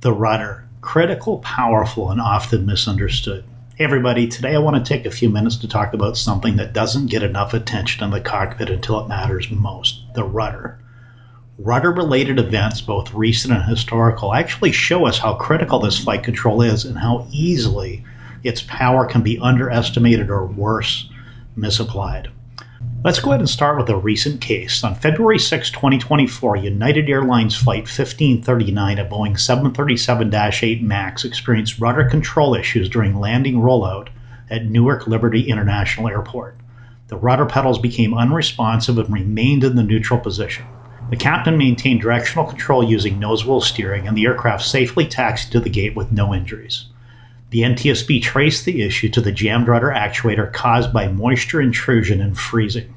The rudder, critical, powerful, and often misunderstood. Hey everybody, today I want to take a few minutes to talk about something that doesn't get enough attention in the cockpit until it matters most, the rudder. Rudder-related events, both recent and historical, actually show us how critical this flight control is and how easily its power can be underestimated or worse, misapplied. Let's go ahead and start with a recent case. On February 6, 2024, United Airlines Flight 1539, a Boeing 737-8 MAX, experienced rudder control issues during landing rollout at Newark Liberty International Airport. The rudder pedals became unresponsive and remained in the neutral position. The captain maintained directional control using nose-wheel steering, and the aircraft safely taxied to the gate with no injuries. The NTSB traced the issue to the jammed rudder actuator caused by moisture intrusion and freezing.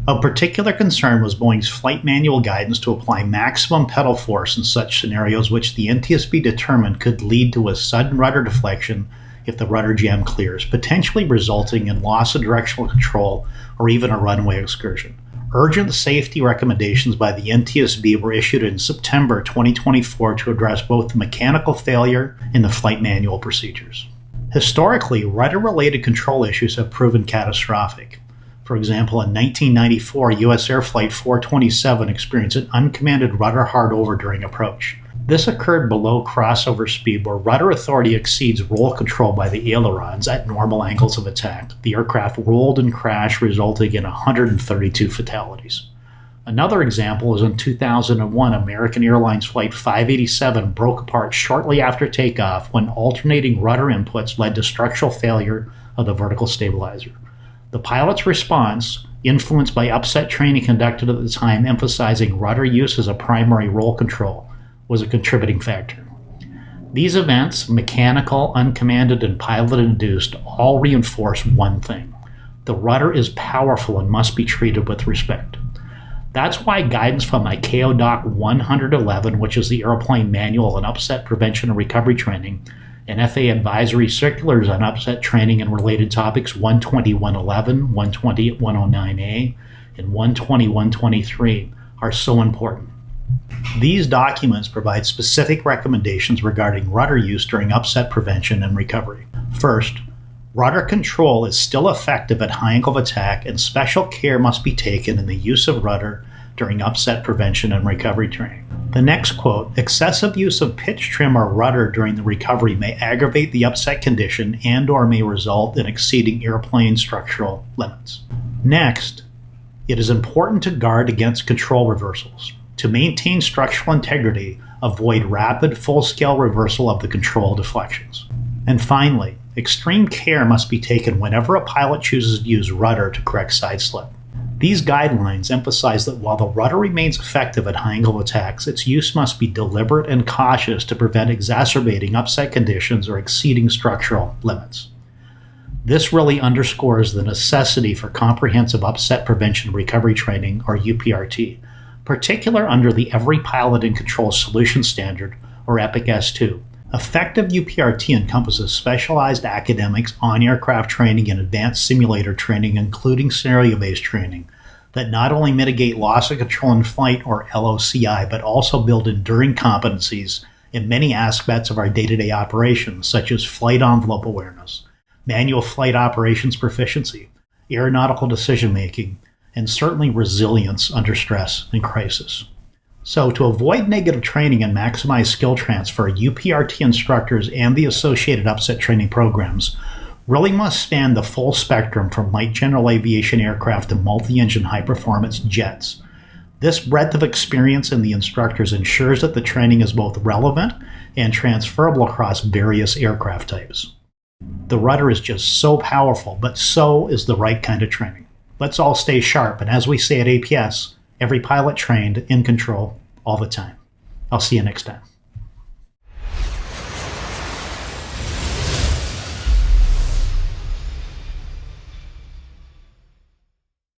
Of particular concern was Boeing's flight manual guidance to apply maximum pedal force in such scenarios, which the NTSB determined could lead to a sudden rudder deflection if the rudder jam clears, potentially resulting in loss of directional control or even a runway excursion. Urgent safety recommendations by the NTSB were issued in September 2024 to address both the mechanical failure and the flight manual procedures. Historically, rudder-related control issues have proven catastrophic. For example, in 1994, USAir Flight 427 experienced an uncommanded rudder hardover during approach. This occurred below crossover speed, where rudder authority exceeds roll control by the ailerons at normal angles of attack. The aircraft rolled and crashed, resulting in 132 fatalities. Another example is in 2001, American Airlines Flight 587 broke apart shortly after takeoff when alternating rudder inputs led to structural failure of the vertical stabilizer. The pilot's response, influenced by upset training conducted at the time emphasizing rudder use as a primary roll control, was a contributing factor. These events, mechanical, uncommanded, and pilot-induced, all reinforce one thing: the rudder is powerful and must be treated with respect. That's why guidance from ICAO Doc 111, which is the airplane manual on upset prevention and recovery training, and FAA advisory circulars on upset training and related topics 120.111, 120.109A, and 120.123 are so important. These documents provide specific recommendations regarding rudder use during upset prevention and recovery. First, rudder control is still effective at high angle of attack, and special care must be taken in the use of rudder during upset prevention and recovery training. The next quote, excessive use of pitch trim or rudder during the recovery may aggravate the upset condition and/or may result in exceeding airplane structural limits. Next, it is important to guard against control reversals. To maintain structural integrity, avoid rapid, full-scale reversal of the control deflections. And finally, extreme care must be taken whenever a pilot chooses to use rudder to correct side slip. These guidelines emphasize that while the rudder remains effective at high angle attacks, its use must be deliberate and cautious to prevent exacerbating upset conditions or exceeding structural limits. This really underscores the necessity for comprehensive upset prevention and recovery training, or UPRT, particular under the Every Pilot in Control Solution Standard, or EPIC S2. Effective UPRT encompasses specialized academics, on-aircraft training, and advanced simulator training, including scenario-based training, that not only mitigate loss of control in flight, or LOCI, but also build enduring competencies in many aspects of our day-to-day operations, such as flight envelope awareness, manual flight operations proficiency, aeronautical decision-making, and certainly resilience under stress and crisis. So, to avoid negative training and maximize skill transfer, UPRT instructors and the associated upset training programs really must span the full spectrum from light general aviation aircraft to multi-engine high-performance jets. This breadth of experience in the instructors ensures that the training is both relevant and transferable across various aircraft types. The rudder is just so powerful, but so is the right kind of training. Let's all stay sharp, and as we say at APS, every pilot trained in control all the time. I'll see you next time.